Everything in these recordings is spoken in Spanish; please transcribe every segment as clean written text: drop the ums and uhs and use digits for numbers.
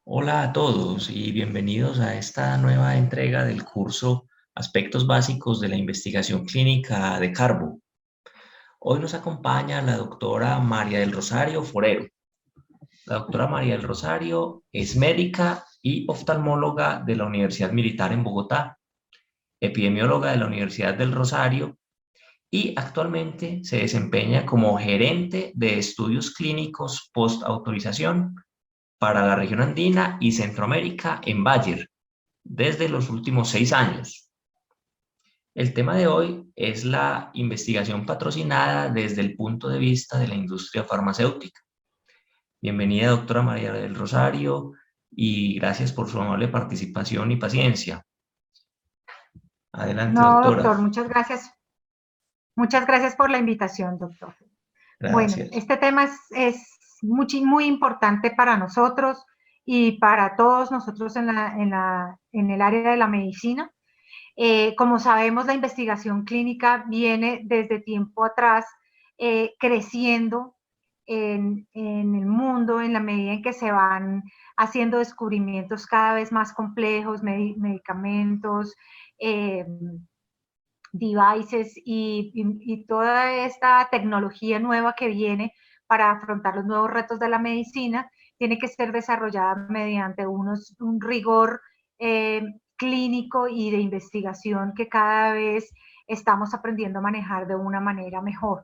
Hola a todos y bienvenidos a esta nueva entrega del curso Aspectos Básicos de la Investigación Clínica de Carbo. Hoy nos acompaña la doctora María del Rosario Forero. La doctora María del Rosario es médica y oftalmóloga de la Universidad Militar en Bogotá, epidemióloga de la Universidad del Rosario y actualmente se desempeña como gerente de estudios clínicos post-autorización para la región andina y Centroamérica en Bayer desde los últimos 6 años. El tema de hoy es la investigación patrocinada desde el punto de vista de la industria farmacéutica. Bienvenida, doctora María del Rosario, y gracias por su amable participación y paciencia. Adelante, No, doctora. doctor, muchas gracias. Muchas gracias por la invitación, doctor. Bueno, Gracias. este tema es muy importante para nosotros y para todos nosotros en el área de la medicina. Como sabemos, la investigación clínica viene desde tiempo atrás creciendo en el mundo en la medida en que se van haciendo descubrimientos cada vez más complejos, medicamentos, eh, devices y toda esta tecnología nueva que viene para afrontar los nuevos retos de la medicina tiene que ser desarrollada mediante un rigor clínico y de investigación que cada vez estamos aprendiendo a manejar de una manera mejor.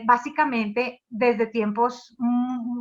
Básicamente, desde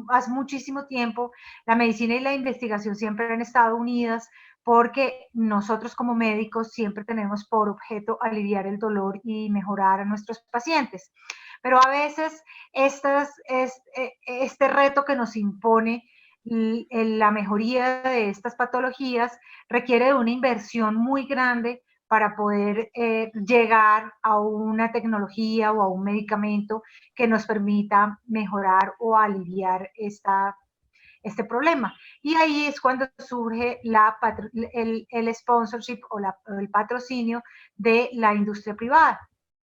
hace muchísimo tiempo, la medicina y la investigación siempre han estado unidas porque nosotros como médicos siempre tenemos por objeto aliviar el dolor y mejorar a nuestros pacientes. Pero a veces este reto que nos impone la mejoría de estas patologías requiere de una inversión muy grande para poder llegar a una tecnología o a un medicamento que nos permita mejorar o aliviar este problema. Y ahí es cuando surge el sponsorship o el patrocinio de la industria privada,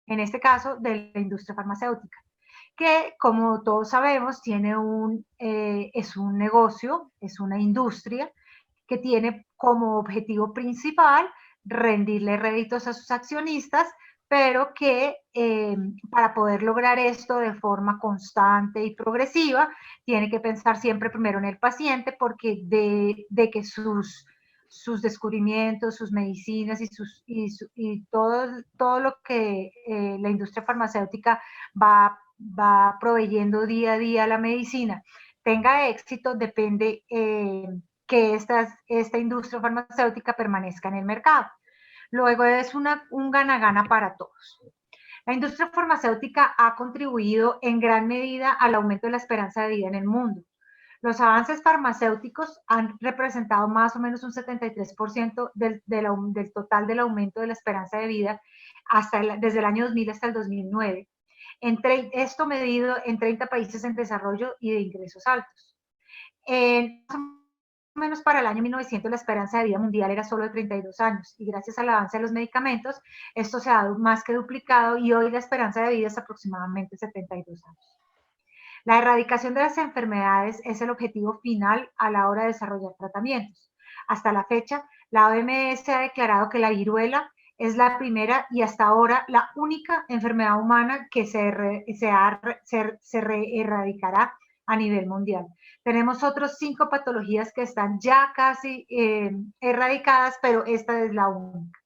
en este caso de la industria farmacéutica, que como todos sabemos es un negocio, es una industria que tiene como objetivo principal rendirle réditos a sus accionistas, pero que para poder lograr esto de forma constante y progresiva, tiene que pensar siempre primero en el paciente, porque de que sus descubrimientos, sus medicinas y todo lo que la industria farmacéutica va proveyendo día a día a la medicina tenga éxito, depende que esta industria farmacéutica permanezca en el mercado. Luego es un gana-gana para todos. La industria farmacéutica ha contribuido en gran medida al aumento de la esperanza de vida en el mundo. Los avances farmacéuticos han representado más o menos un 73% del total del aumento de la esperanza de vida desde el año 2000 hasta el 2009. Esto medido en 30 países en desarrollo y de ingresos altos. Más o menos para el año 1900 la esperanza de vida mundial era solo de 32 años y gracias al avance de los medicamentos esto se ha más que duplicado y hoy la esperanza de vida es aproximadamente 72 años. La erradicación de las enfermedades es el objetivo final a la hora de desarrollar tratamientos. Hasta la fecha, la OMS ha declarado que la viruela es la primera y hasta ahora la única enfermedad humana que se erradicará a nivel mundial. Tenemos otros 5 patologías que están ya casi erradicadas, pero esta es la única.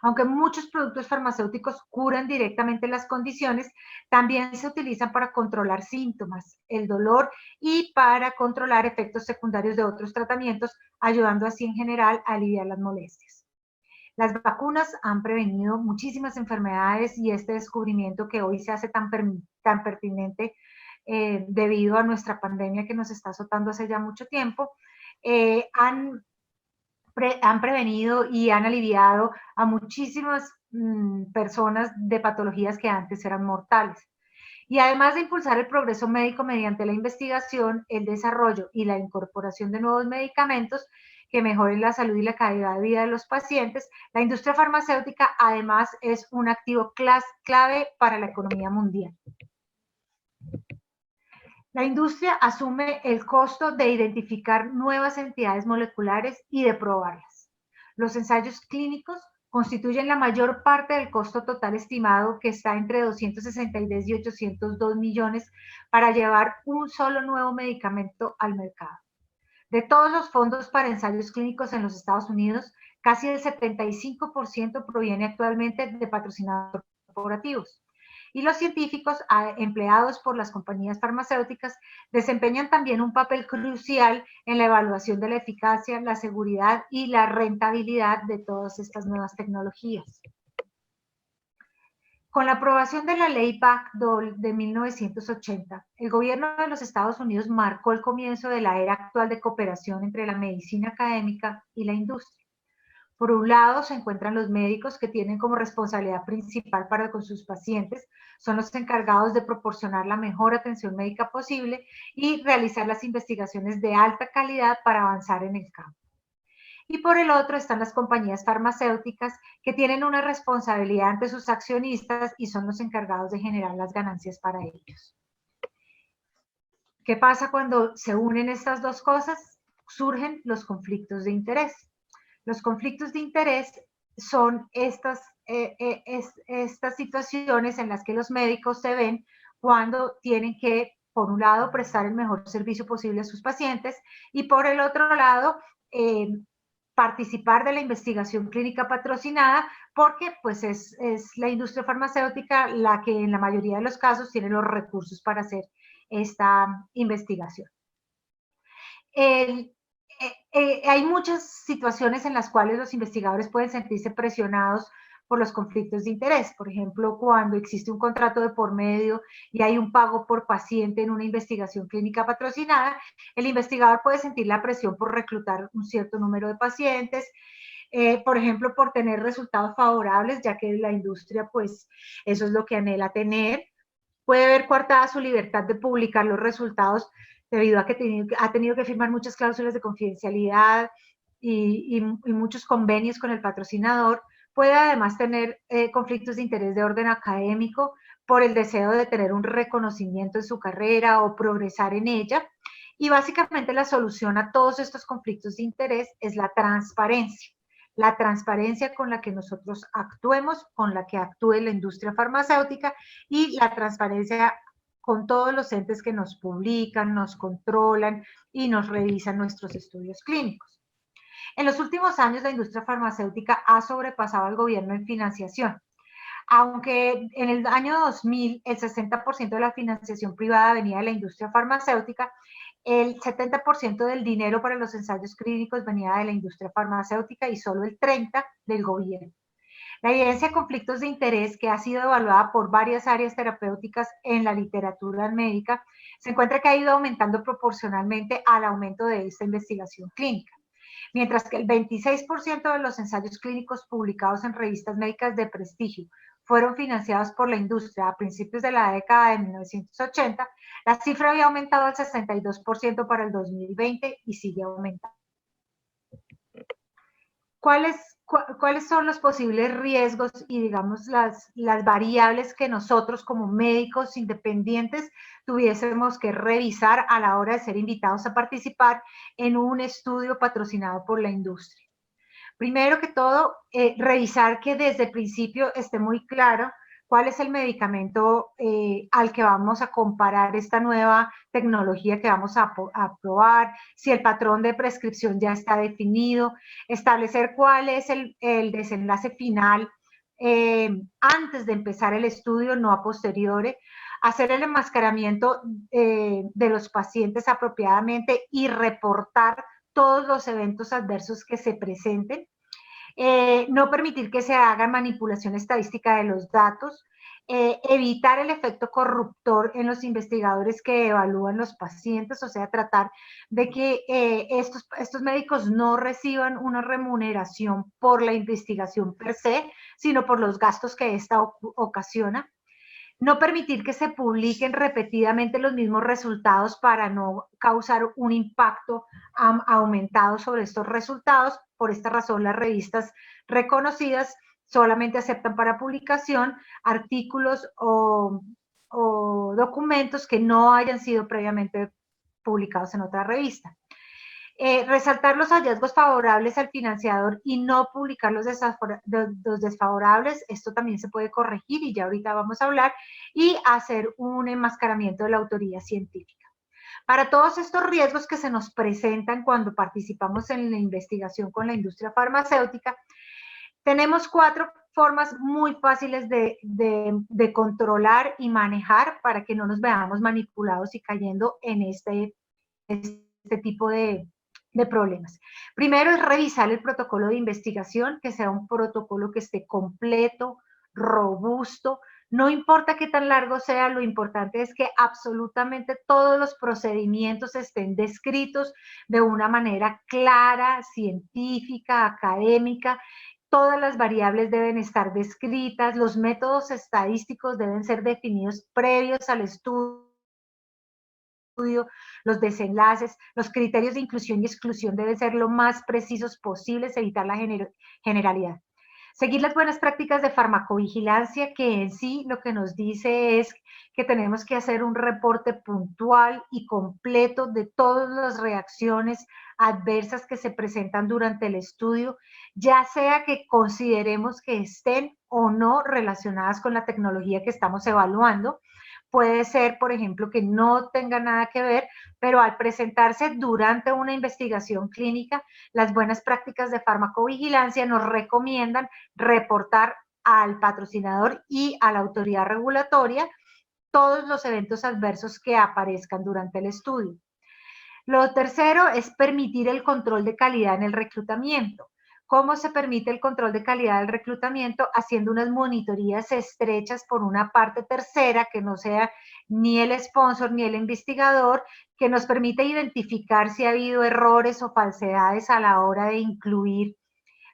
Aunque muchos productos farmacéuticos curan directamente las condiciones, también se utilizan para controlar síntomas, el dolor y para controlar efectos secundarios de otros tratamientos, ayudando así en general a aliviar las molestias. Las vacunas han prevenido muchísimas enfermedades y este descubrimiento que hoy se hace tan pertinente debido a nuestra pandemia que nos está azotando hace ya mucho tiempo, han prevenido y han aliviado a muchísimas personas de patologías que antes eran mortales. Y además de impulsar el progreso médico mediante la investigación, el desarrollo y la incorporación de nuevos medicamentos que mejoren la salud y la calidad de vida de los pacientes, la industria farmacéutica además es un activo clave para la economía mundial. La industria asume el costo de identificar nuevas entidades moleculares y de probarlas. Los ensayos clínicos constituyen la mayor parte del costo total estimado, que está entre 262 y 802 millones para llevar un solo nuevo medicamento al mercado. De todos los fondos para ensayos clínicos en los Estados Unidos, casi el 75% proviene actualmente de patrocinadores corporativos. Y los científicos empleados por las compañías farmacéuticas desempeñan también un papel crucial en la evaluación de la eficacia, la seguridad y la rentabilidad de todas estas nuevas tecnologías. Con la aprobación de la ley Bayh-Dole de 1980, el gobierno de los Estados Unidos marcó el comienzo de la era actual de cooperación entre la medicina académica y la industria. Por un lado, se encuentran los médicos, que tienen como responsabilidad principal para con sus pacientes, son los encargados de proporcionar la mejor atención médica posible y realizar las investigaciones de alta calidad para avanzar en el campo. Y por el otro están las compañías farmacéuticas, que tienen una responsabilidad ante sus accionistas y son los encargados de generar las ganancias para ellos. ¿Qué pasa cuando se unen estas dos cosas? Surgen los conflictos de interés. Los conflictos de interés son estas situaciones en las que los médicos se ven cuando tienen que, por un lado, prestar el mejor servicio posible a sus pacientes y por el otro lado, participar de la investigación clínica patrocinada, porque pues es la industria farmacéutica la que en la mayoría de los casos tiene los recursos para hacer esta investigación. Hay muchas situaciones en las cuales los investigadores pueden sentirse presionados por los conflictos de interés. Por ejemplo, cuando existe un contrato de por medio y hay un pago por paciente en una investigación clínica patrocinada, el investigador puede sentir la presión por reclutar un cierto número de pacientes, por ejemplo, por tener resultados favorables, ya que la industria, pues, eso es lo que anhela tener. Puede ver coartada su libertad de publicar los resultados debido a que ha tenido que firmar muchas cláusulas de confidencialidad y muchos convenios con el patrocinador. Puede además tener conflictos de interés de orden académico por el deseo de tener un reconocimiento en su carrera o progresar en ella. Y básicamente la solución a todos estos conflictos de interés es la transparencia. La transparencia con la que nosotros actuemos, con la que actúe la industria farmacéutica y la transparencia con todos los entes que nos publican, nos controlan y nos revisan nuestros estudios clínicos. En los últimos años, la industria farmacéutica ha sobrepasado al gobierno en financiación. Aunque en el año 2000 el 60% de la financiación privada venía de la industria farmacéutica, el 70% del dinero para los ensayos clínicos venía de la industria farmacéutica y solo el 30% del gobierno. La evidencia de conflictos de interés, que ha sido evaluada por varias áreas terapéuticas en la literatura médica, se encuentra que ha ido aumentando proporcionalmente al aumento de esta investigación clínica. Mientras que el 26% de los ensayos clínicos publicados en revistas médicas de prestigio fueron financiados por la industria a principios de la década de 1980, la cifra había aumentado al 62% para el 2020 y sigue aumentando. ¿Cuáles son los posibles riesgos y, digamos, las variables que nosotros como médicos independientes tuviésemos que revisar a la hora de ser invitados a participar en un estudio patrocinado por la industria? Primero que todo, revisar que desde el principio esté muy claro cuál es el medicamento al que vamos a comparar esta nueva tecnología que vamos a probar, si el patrón de prescripción ya está definido, establecer cuál es el desenlace final antes de empezar el estudio, no a posteriori, hacer el enmascaramiento de los pacientes apropiadamente y reportar todos los eventos adversos que se presenten. No permitir que se haga manipulación estadística de los datos, evitar el efecto corruptor en los investigadores que evalúan los pacientes, o sea, tratar de que estos médicos no reciban una remuneración por la investigación per se, sino por los gastos que esta ocasiona. No permitir que se publiquen repetidamente los mismos resultados para no causar un impacto aumentado sobre estos resultados. Por esta razón, las revistas reconocidas solamente aceptan para publicación artículos o o documentos que no hayan sido previamente publicados en otra revista. Resaltar los hallazgos favorables al financiador y no publicar los desfavorables, esto también se puede corregir y ya ahorita vamos a hablar, y hacer un enmascaramiento de la autoría científica. Para todos estos riesgos que se nos presentan cuando participamos en la investigación con la industria farmacéutica, tenemos 4 formas muy fáciles de controlar y manejar para que no nos veamos manipulados y cayendo en este tipo de problemas. Primero es revisar el protocolo de investigación, que sea un protocolo que esté completo, robusto. No importa qué tan largo sea, lo importante es que absolutamente todos los procedimientos estén descritos de una manera clara, científica, académica. Todas las variables deben estar descritas, los métodos estadísticos deben ser definidos previos al estudio, los desenlaces, los criterios de inclusión y exclusión deben ser lo más precisos posibles, evitar la generalidad. Seguir las buenas prácticas de farmacovigilancia, que en sí lo que nos dice es que tenemos que hacer un reporte puntual y completo de todas las reacciones adversas que se presentan durante el estudio, ya sea que consideremos que estén o no relacionadas con la tecnología que estamos evaluando. Puede ser, por ejemplo, que no tenga nada que ver, pero al presentarse durante una investigación clínica, las buenas prácticas de farmacovigilancia nos recomiendan reportar al patrocinador y a la autoridad regulatoria todos los eventos adversos que aparezcan durante el estudio. Lo tercero es permitir el control de calidad en el reclutamiento. ¿Cómo se permite el control de calidad del reclutamiento? Haciendo unas monitorías estrechas por una parte tercera, que no sea ni el sponsor ni el investigador, que nos permite identificar si ha habido errores o falsedades a la hora de incluir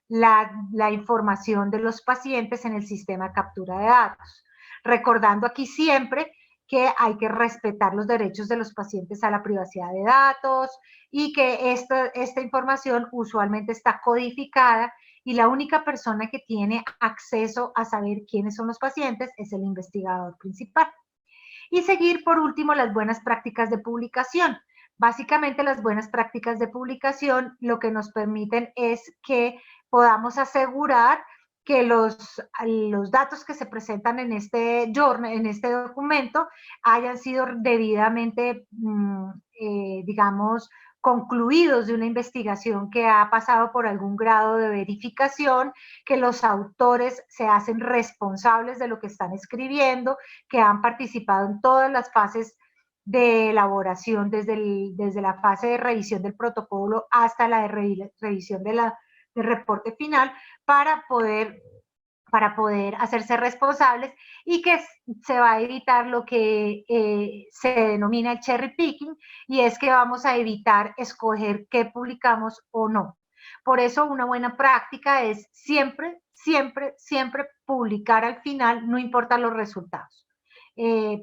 la información de los pacientes en el sistema de captura de datos. Recordando aquí siempre que hay que respetar los derechos de los pacientes a la privacidad de datos y que esta información usualmente está codificada y la única persona que tiene acceso a saber quiénes son los pacientes es el investigador principal. Y seguir, por último, las buenas prácticas de publicación. Básicamente, las buenas prácticas de publicación lo que nos permiten es que podamos asegurar que los datos que se presentan en este documento hayan sido debidamente, digamos, concluidos de una investigación que ha pasado por algún grado de verificación, que los autores se hacen responsables de lo que están escribiendo, que han participado en todas las fases de elaboración, desde la fase de revisión del protocolo hasta la de revisión del reporte final, para poder hacerse responsables y que se va a evitar lo que se denomina el cherry picking, y es que vamos a evitar escoger qué publicamos o no. Por eso una buena práctica es siempre, siempre, siempre publicar al final, no importa los resultados.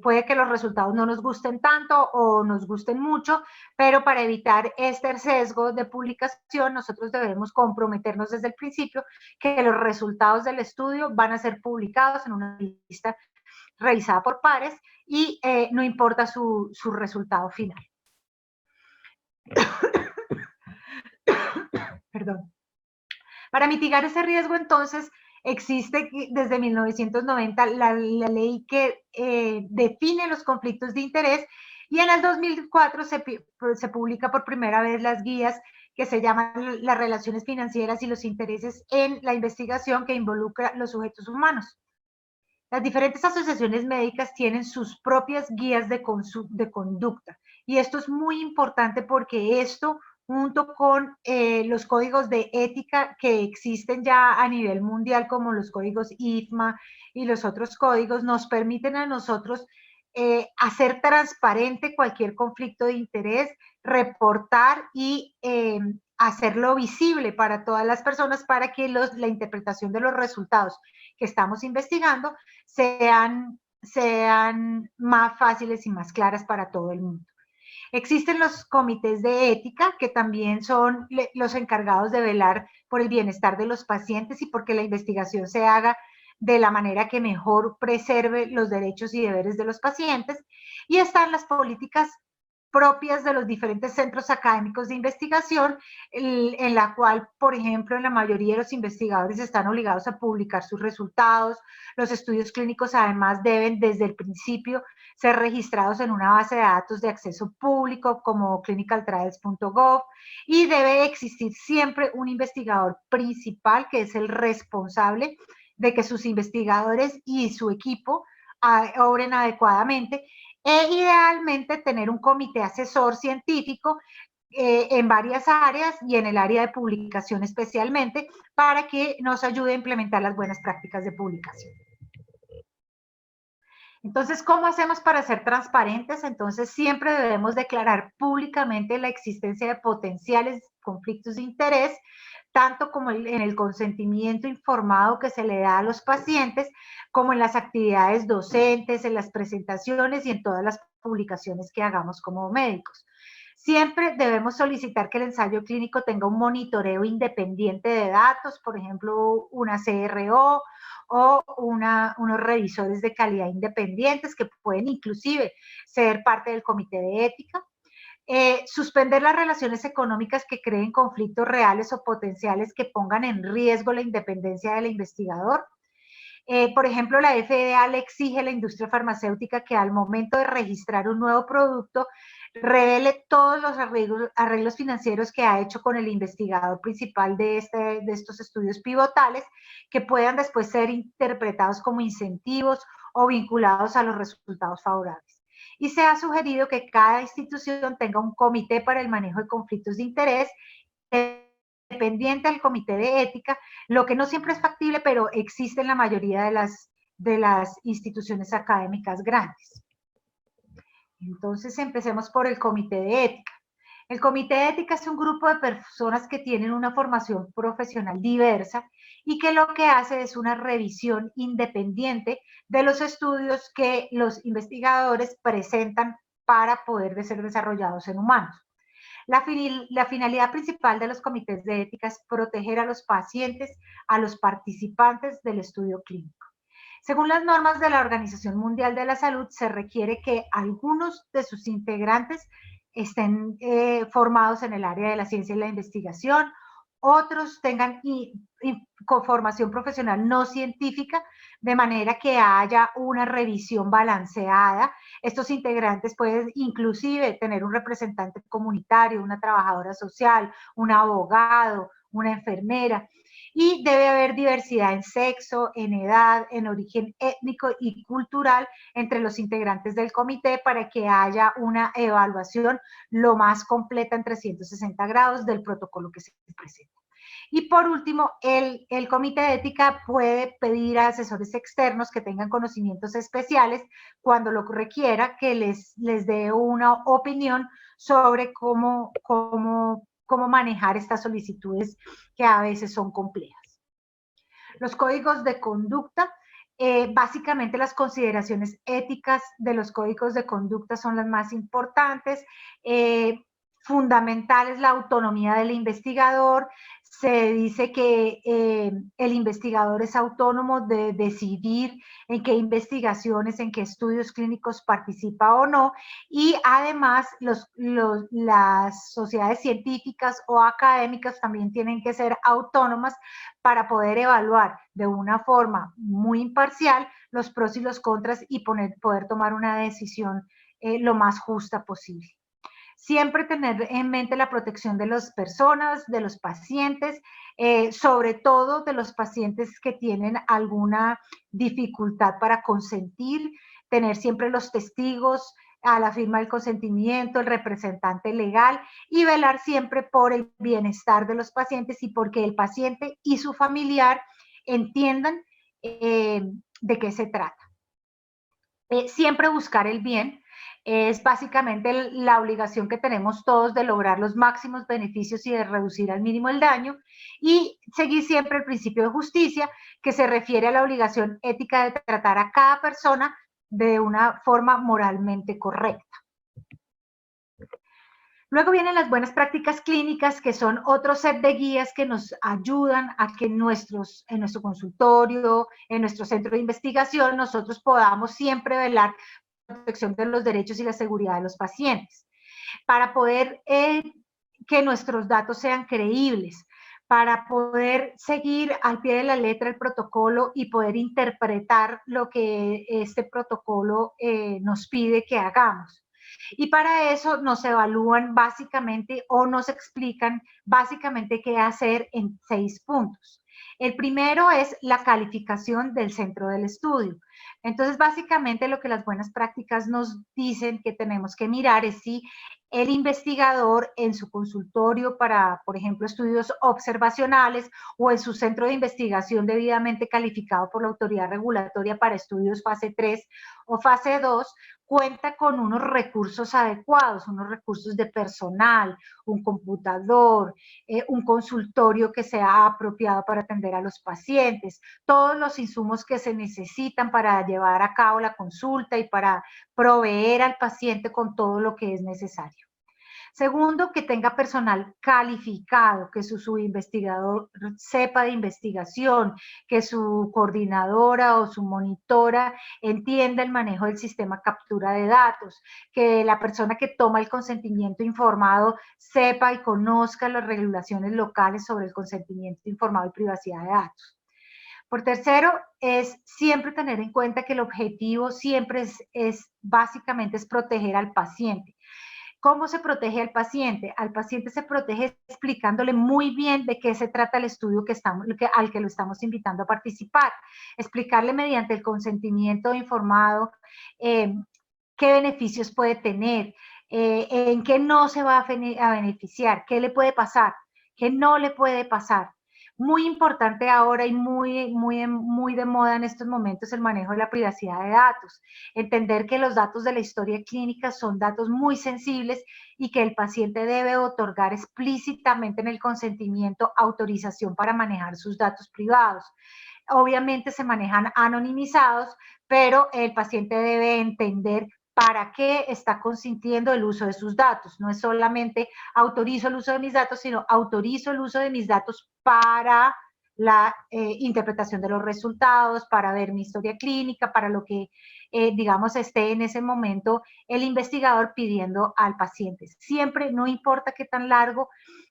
Puede que los resultados no nos gusten tanto o nos gusten mucho, pero para evitar este sesgo de publicación, nosotros debemos comprometernos desde el principio que los resultados del estudio van a ser publicados en una lista revisada por pares y no importa su resultado final. Perdón. Para mitigar ese riesgo, entonces, existe desde 1990 la ley que define los conflictos de interés, y en el 2004 se publica por primera vez las guías que se llaman las relaciones financieras y los intereses en la investigación que involucra los sujetos humanos. Las diferentes asociaciones médicas tienen sus propias guías de conducta, y esto es muy importante porque esto, junto con los códigos de ética que existen ya a nivel mundial, como los códigos IFMA y los otros códigos, nos permiten a nosotros hacer transparente cualquier conflicto de interés, reportar y hacerlo visible para todas las personas, para que la interpretación de los resultados que estamos investigando sean más fáciles y más claras para todo el mundo. Existen los comités de ética, que también son los encargados de velar por el bienestar de los pacientes y porque la investigación se haga de la manera que mejor preserve los derechos y deberes de los pacientes, y están las políticas propias de los diferentes centros académicos de investigación, en la cual, por ejemplo, en la mayoría de los investigadores están obligados a publicar sus resultados. Los estudios clínicos además deben desde el principio ser registrados en una base de datos de acceso público como clinicaltrials.gov, y debe existir siempre un investigador principal que es el responsable de que sus investigadores y su equipo obren adecuadamente, e idealmente tener un comité asesor científico en varias áreas y en el área de publicación especialmente, para que nos ayude a implementar las buenas prácticas de publicación. Entonces, ¿cómo hacemos para ser transparentes? Entonces, siempre debemos declarar públicamente la existencia de potenciales conflictos de interés, tanto como en el consentimiento informado que se le da a los pacientes, como en las actividades docentes, en las presentaciones y en todas las publicaciones que hagamos como médicos. Siempre debemos solicitar que el ensayo clínico tenga un monitoreo independiente de datos, por ejemplo, una CRO o unos revisores de calidad independientes que pueden inclusive ser parte del comité de ética. Suspender las relaciones económicas que creen conflictos reales o potenciales que pongan en riesgo la independencia del investigador. Por ejemplo, la FDA le exige a la industria farmacéutica que al momento de registrar un nuevo producto revele todos los arreglos financieros que ha hecho con el investigador principal de estos estudios pivotales, que puedan después ser interpretados como incentivos o vinculados a los resultados favorables. Y se ha sugerido que cada institución tenga un comité para el manejo de conflictos de interés dependiente del comité de ética, lo que no siempre es factible, pero existe en la mayoría de las instituciones académicas grandes. Entonces, empecemos por el comité de ética. El comité de ética es un grupo de personas que tienen una formación profesional diversa y que lo que hace es una revisión independiente de los estudios que los investigadores presentan para poder ser desarrollados en humanos. La finalidad principal de los comités de ética es proteger a los pacientes, a los participantes del estudio clínico. Según las normas de la Organización Mundial de la Salud, se requiere que algunos de sus integrantes estén formados en el área de la ciencia y la investigación, otros tengan formación profesional no científica, de manera que haya una revisión balanceada. Estos integrantes pueden inclusive tener un representante comunitario, una trabajadora social, un abogado, una enfermera. Y debe haber diversidad en sexo, en edad, en origen étnico y cultural entre los integrantes del comité, para que haya una evaluación lo más completa en 360 grados del protocolo que se presenta. Y por último, el comité de ética puede pedir a asesores externos que tengan conocimientos especiales, cuando lo requiera, que les dé una opinión sobre cómo manejar estas solicitudes que a veces son complejas. Los códigos de conducta, básicamente las consideraciones éticas de los códigos de conducta son las más importantes. Fundamental es la autonomía del investigador. Se dice que el investigador es autónomo de decidir en qué investigaciones, en qué estudios clínicos participa o no, y además las sociedades científicas o académicas también tienen que ser autónomas para poder evaluar de una forma muy imparcial los pros y los contras y poder tomar una decisión lo más justa posible. Siempre tener en mente la protección de las personas, de los pacientes, sobre todo de los pacientes que tienen alguna dificultad para consentir, tener siempre los testigos a la firma del consentimiento, el representante legal, y velar siempre por el bienestar de los pacientes y porque el paciente y su familiar entiendan de qué se trata. Siempre buscar el bien. Es básicamente la obligación que tenemos todos de lograr los máximos beneficios y de reducir al mínimo el daño, y seguir siempre el principio de justicia, que se refiere a la obligación ética de tratar a cada persona de una forma moralmente correcta. Luego vienen las buenas prácticas clínicas, que son otro set de guías que nos ayudan a que en nuestro consultorio, en nuestro centro de investigación, nosotros podamos siempre velar por la protección de los derechos y la seguridad de los pacientes, para poder que nuestros datos sean creíbles, para poder seguir al pie de la letra el protocolo y poder interpretar lo que este protocolo nos pide que hagamos. Y para eso nos evalúan básicamente o nos explican básicamente qué hacer en 6 puntos. El primero es la calificación del centro del estudio. Entonces, básicamente lo que las buenas prácticas nos dicen que tenemos que mirar es si el investigador en su consultorio para, por ejemplo, estudios observacionales o en su centro de investigación debidamente calificado por la autoridad regulatoria para estudios fase 3 o fase 2, cuenta con unos recursos adecuados, unos recursos de personal, un computador, un consultorio que sea apropiado para atender a los pacientes, todos los insumos que se necesitan para llevar a cabo la consulta y para proveer al paciente con todo lo que es necesario. Segundo, que tenga personal calificado, que su investigador sepa de investigación, que su coordinadora o su monitora entienda el manejo del sistema captura de datos, que la persona que toma el consentimiento informado sepa y conozca las regulaciones locales sobre el consentimiento informado y privacidad de datos. Por tercero, es siempre tener en cuenta que el objetivo siempre básicamente es proteger al paciente. ¿Cómo se protege al paciente? Al paciente se protege explicándole muy bien de qué se trata el estudio al que lo estamos invitando a participar. Explicarle mediante el consentimiento informado qué beneficios puede tener, en qué no se va a beneficiar, qué le puede pasar, qué no le puede pasar. Muy importante ahora y muy de moda en estos momentos el manejo de la privacidad de datos. Entender que los datos de la historia clínica son datos muy sensibles y que el paciente debe otorgar explícitamente en el consentimiento autorización para manejar sus datos privados. Obviamente se manejan anonimizados, pero el paciente debe entender para qué está consintiendo el uso de sus datos. No es solamente autorizo el uso de mis datos, sino autorizo el uso de mis datos para la interpretación de los resultados, para ver mi historia clínica, para lo que, digamos, esté en ese momento el investigador pidiendo al paciente. Siempre, no importa qué tan largo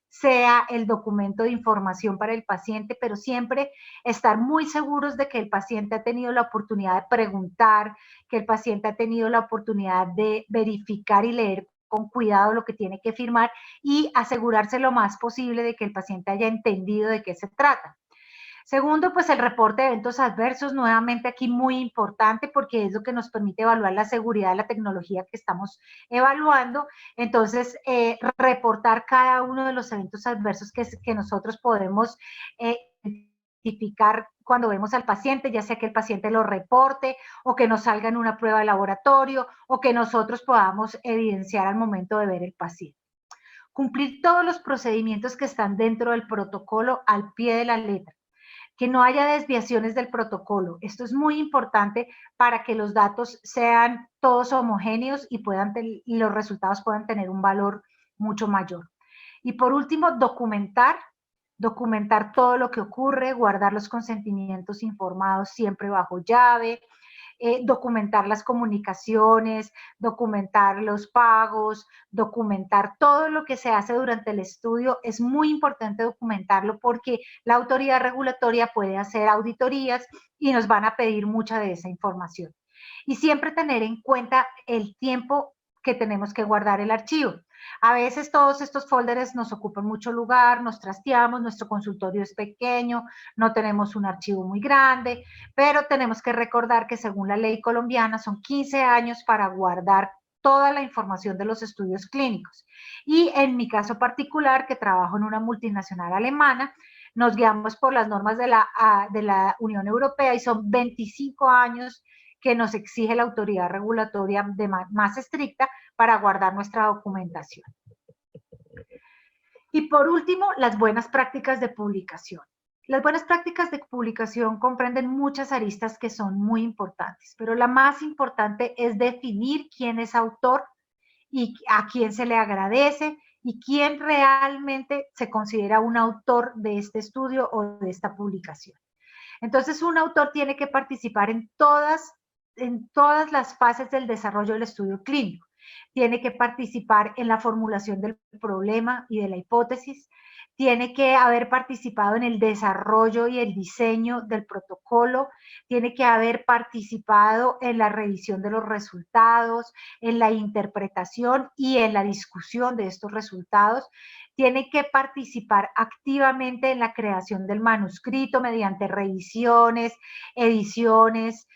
sea el documento de información para el paciente, pero siempre estar muy seguros de que el paciente ha tenido la oportunidad de preguntar, que el paciente ha tenido la oportunidad de verificar y leer con cuidado lo que tiene que firmar y asegurarse lo más posible de que el paciente haya entendido de qué se trata. Segundo, pues el reporte de eventos adversos, nuevamente aquí muy importante porque es lo que nos permite evaluar la seguridad de la tecnología que estamos evaluando. Entonces, reportar cada uno de los eventos adversos que nosotros podemos identificar cuando vemos al paciente, ya sea que el paciente lo reporte o que nos salga en una prueba de laboratorio o que nosotros podamos evidenciar al momento de ver el paciente. Cumplir todos los procedimientos que están dentro del protocolo al pie de la letra, que no haya desviaciones del protocolo. Esto es muy importante para que los datos sean todos homogéneos y los resultados puedan tener un valor mucho mayor. Y por último, documentar todo lo que ocurre, guardar los consentimientos informados siempre bajo llave, documentar las comunicaciones, documentar los pagos, documentar todo lo que se hace durante el estudio. Es muy importante documentarlo porque la autoridad regulatoria puede hacer auditorías y nos van a pedir mucha de esa información. Y siempre tener en cuenta el tiempo que tenemos que guardar el archivo. A veces todos estos folders nos ocupan mucho lugar, nos trasteamos, nuestro consultorio es pequeño, no tenemos un archivo muy grande, pero tenemos que recordar que según la ley colombiana son 15 años para guardar toda la información de los estudios clínicos. Y en mi caso particular, que trabajo en una multinacional alemana, nos guiamos por las normas de la Unión Europea y son 25 años que nos exige la autoridad regulatoria más estricta para guardar nuestra documentación. Y por último, las buenas prácticas de publicación. Las buenas prácticas de publicación comprenden muchas aristas que son muy importantes, pero la más importante es definir quién es autor y a quién se le agradece y quién realmente se considera un autor de este estudio o de esta publicación. Entonces, un autor tiene que participar en todas las fases del desarrollo del estudio clínico. Tiene que participar en la formulación del problema y de la hipótesis, tiene que haber participado en el desarrollo y el diseño del protocolo, tiene que haber participado en la revisión de los resultados, en la interpretación y en la discusión de estos resultados, tiene que participar activamente en la creación del manuscrito mediante revisiones, ediciones,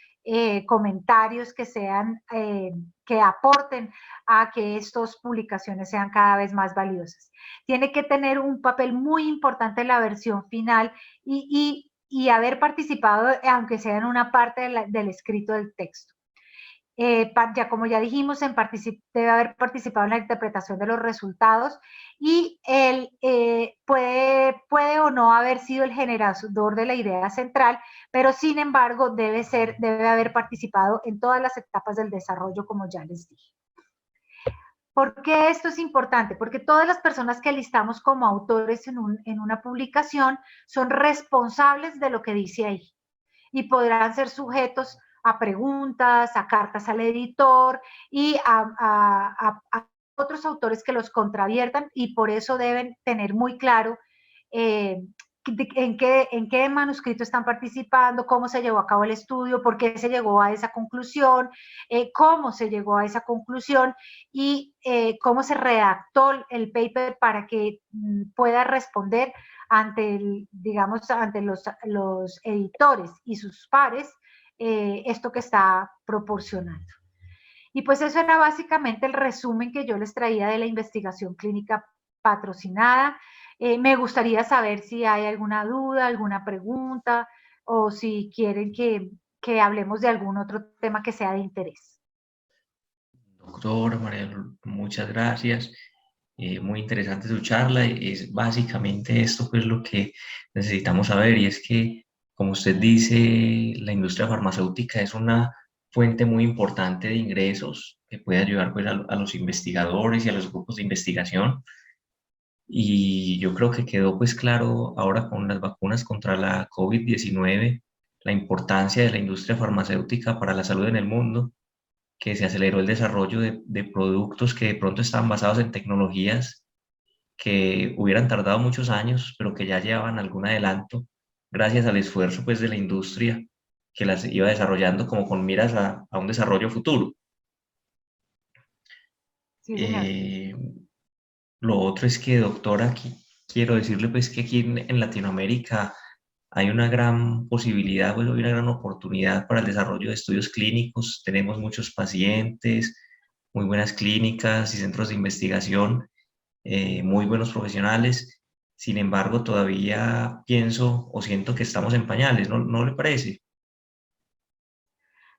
comentarios que sean, que aporten a que estas publicaciones sean cada vez más valiosas. Tiene que tener un papel muy importante en la versión final y haber participado, aunque sea en una parte del escrito del texto. Ya como ya dijimos, debe haber participado en la interpretación de los resultados y él puede o no haber sido el generador de la idea central, pero sin embargo debe haber participado en todas las etapas del desarrollo, como ya les dije. ¿Por qué esto es importante? Porque todas las personas que listamos como autores en una publicación son responsables de lo que dice ahí y podrán ser sujetos a preguntas, a cartas al editor y a otros autores que los contraviertan, y por eso deben tener muy claro en qué manuscrito están participando, cómo se llevó a cabo el estudio, por qué se llegó a esa conclusión, cómo se llegó a esa conclusión y cómo se redactó el paper para que pueda responder digamos, ante los editores y sus pares esto que está proporcionando. Y pues eso era básicamente el resumen que yo les traía de la investigación clínica patrocinada. Me gustaría saber si hay alguna duda, alguna pregunta, o si quieren que hablemos de algún otro tema que sea de interés. Doctora María, muchas gracias. Muy interesante su charla. Es básicamente esto pues lo que necesitamos saber, y es que, como usted dice, la industria farmacéutica es una fuente muy importante de ingresos que puede ayudar pues a los investigadores y a los grupos de investigación. Y yo creo que quedó pues claro ahora con las vacunas contra la COVID-19 la importancia de la industria farmacéutica para la salud en el mundo, que se aceleró el desarrollo de productos que de pronto estaban basados en tecnologías que hubieran tardado muchos años, pero que ya llevaban algún adelanto gracias al esfuerzo pues de la industria que las iba desarrollando como con miras a un desarrollo futuro. Sí, señor. Eh, lo otro es que, doctora, aquí quiero decirle pues que aquí en Latinoamérica hay una gran posibilidad, pues, hay una gran oportunidad para el desarrollo de estudios clínicos. Tenemos muchos pacientes, muy buenas clínicas y centros de investigación, muy buenos profesionales. Sin embargo, todavía pienso o siento que estamos en pañales, ¿no le parece?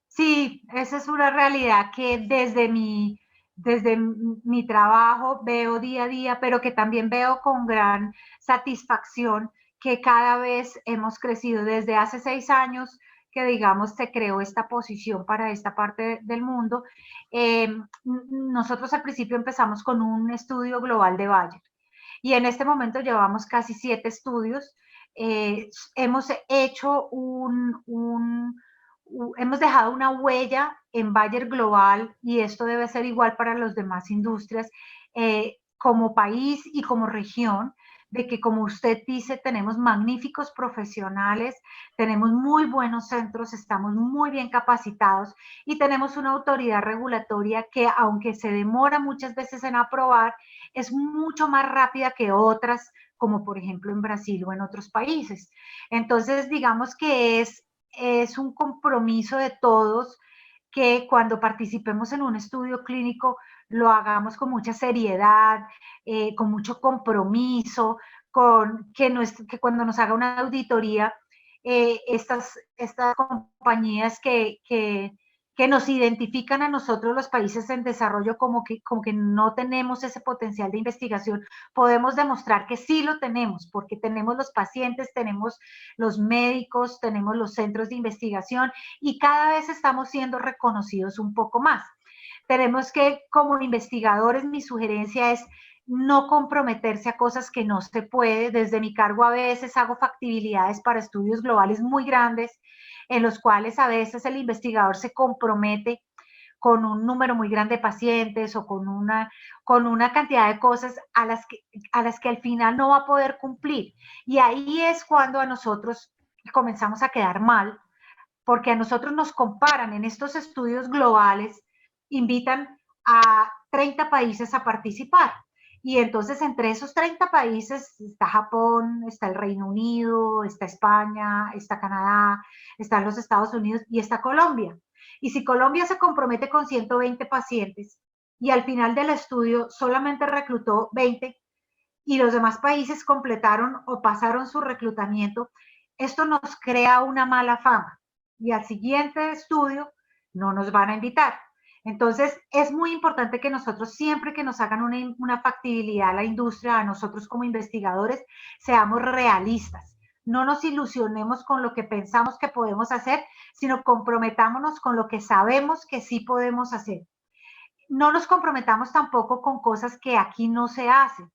Sí, esa es una realidad que desde mi trabajo veo día a día, pero que también veo con gran satisfacción que cada vez hemos crecido. Desde hace 6 años que, digamos, se creó esta posición para esta parte del mundo. Nosotros al principio empezamos con un estudio global de Bayer y en este momento llevamos casi 7 estudios. Hemos hecho hemos dejado una huella en Bayer Global, y esto debe ser igual para las demás industrias, como país y como región, de que, como usted dice, tenemos magníficos profesionales, tenemos muy buenos centros, estamos muy bien capacitados y tenemos una autoridad regulatoria que, aunque se demora muchas veces en aprobar, es mucho más rápida que otras, como por ejemplo en Brasil o en otros países. Entonces, digamos que es un compromiso de todos que cuando participemos en un estudio clínico lo hagamos con mucha seriedad, con mucho compromiso, que cuando nos haga una auditoría, estas compañías que nos identifican a nosotros, los países en desarrollo, como que no tenemos ese potencial de investigación, podemos demostrar que sí lo tenemos, porque tenemos los pacientes, tenemos los médicos, tenemos los centros de investigación y cada vez estamos siendo reconocidos un poco más. Tenemos que, como investigadores, mi sugerencia es no comprometerse a cosas que no se puede. Desde mi cargo a veces hago factibilidades para estudios globales muy grandes, en los cuales a veces el investigador se compromete con un número muy grande de pacientes o con una cantidad de cosas a las que al final no va a poder cumplir. Y ahí es cuando a nosotros comenzamos a quedar mal, porque a nosotros nos comparan en estos estudios globales, invitan a 30 países a participar. Y entonces entre esos 30 países está Japón, está el Reino Unido, está España, está Canadá, están los Estados Unidos y está Colombia. Y si Colombia se compromete con 120 pacientes y al final del estudio solamente reclutó 20 y los demás países completaron o pasaron su reclutamiento, esto nos crea una mala fama y al siguiente estudio no nos van a invitar. Entonces, es muy importante que nosotros, siempre que nos hagan una factibilidad a la industria, a nosotros como investigadores, seamos realistas. No nos ilusionemos con lo que pensamos que podemos hacer, sino comprometámonos con lo que sabemos que sí podemos hacer. No nos comprometamos tampoco con cosas que aquí no se hacen.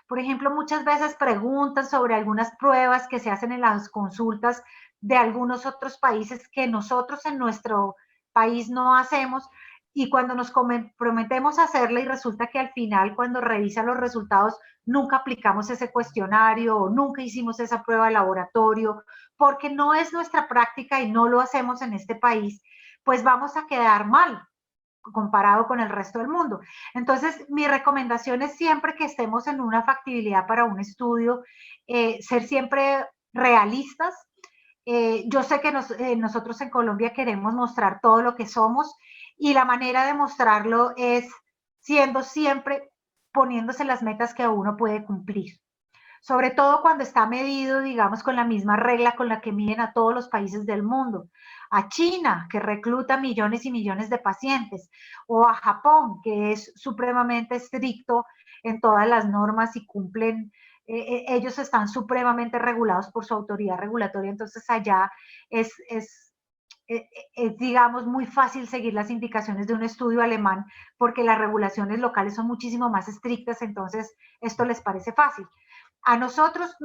Por ejemplo, muchas veces preguntan sobre algunas pruebas que se hacen en las consultas de algunos otros países que nosotros en nuestro país no hacemos, y cuando nos comprometemos a hacerla y resulta que al final cuando revisan los resultados nunca aplicamos ese cuestionario o nunca hicimos esa prueba de laboratorio porque no es nuestra práctica y no lo hacemos en este país, pues vamos a quedar mal comparado con el resto del mundo. Entonces, mi recomendación es siempre que estemos en una factibilidad para un estudio, ser siempre realistas. Yo sé que nosotros en Colombia queremos mostrar todo lo que somos y la manera de mostrarlo es siendo siempre poniéndose las metas que uno puede cumplir. Sobre todo cuando está medido, digamos, con la misma regla con la que miden a todos los países del mundo. A China, que recluta millones y millones de pacientes, o a Japón, que es supremamente estricto en todas las normas y cumplen, ellos están supremamente regulados por su autoridad regulatoria, entonces allá es, digamos, muy fácil seguir las indicaciones de un estudio alemán porque las regulaciones locales son muchísimo más estrictas, entonces esto les parece fácil. A nosotros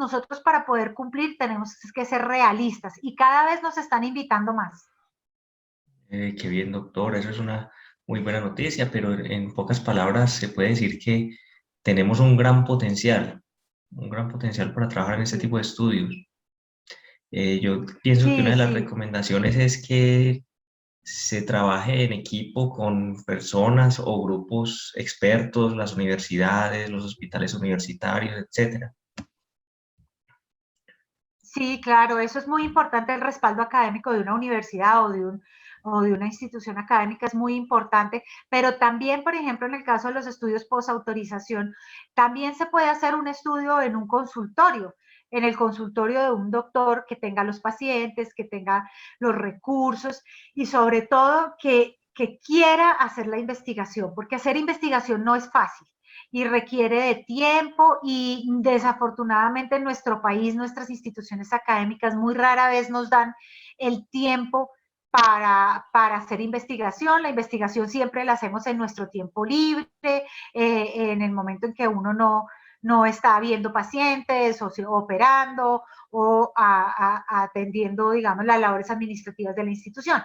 para poder cumplir tenemos que ser realistas y cada vez nos están invitando más. Qué bien, doctor, eso es una muy buena noticia, pero en pocas palabras se puede decir que tenemos un gran potencial para trabajar en este Sí, tipo de estudios. Yo pienso que una sí, de las sí. recomendaciones es que se trabaje en equipo con personas o grupos expertos, las universidades, los hospitales universitarios, etcétera. Sí, claro, eso es muy importante, el respaldo académico de una universidad o de una institución académica es muy importante, pero también, por ejemplo, en el caso de los estudios posautorización, también se puede hacer un estudio en un consultorio, en el consultorio de un doctor que tenga los pacientes, que tenga los recursos y sobre todo que quiera hacer la investigación, porque hacer investigación no es fácil y requiere de tiempo y desafortunadamente en nuestro país nuestras instituciones académicas muy rara vez nos dan el tiempo para hacer investigación. La investigación siempre la hacemos en nuestro tiempo libre, en el momento en que uno no está viendo pacientes o operando o atendiendo, digamos, las labores administrativas de la institución.